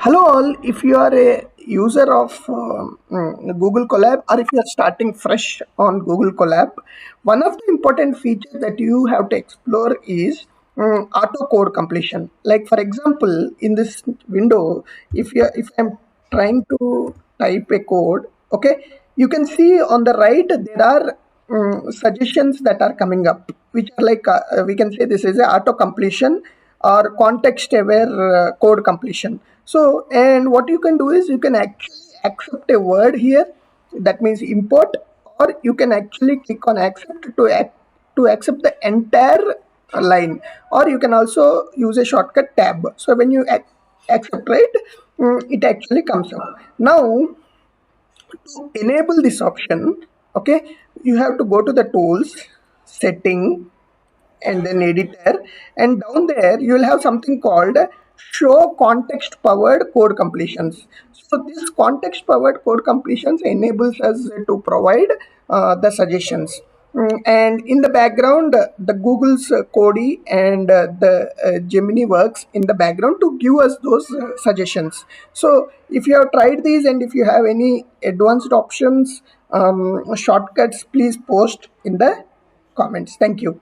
Hello all, if you are a user of Google Colab or if you are starting fresh on Google Colab, one of the important features that you have to explore is auto code completion. Like for example, in this window, if I'm trying to type a code, okay, you can see on the right there are suggestions that are coming up, which are like we can say this is a auto completion or context aware code completion. So, and what you can do is you can actually accept a word here, that means import, or you can actually click on accept to accept the entire line, or you can also use a shortcut tab. So when you accept, right, it actually comes up. Now to enable this option, okay, you have to go to the tools, setting, and then editor, and down there you will have something called show context powered code completions. So this context powered code completions enables us to provide the suggestions. And in the background, the Google's Cody and the Gemini works in the background to give us those suggestions. So if you have tried these and if you have any advanced options, shortcuts, please post in the comments. Thank you.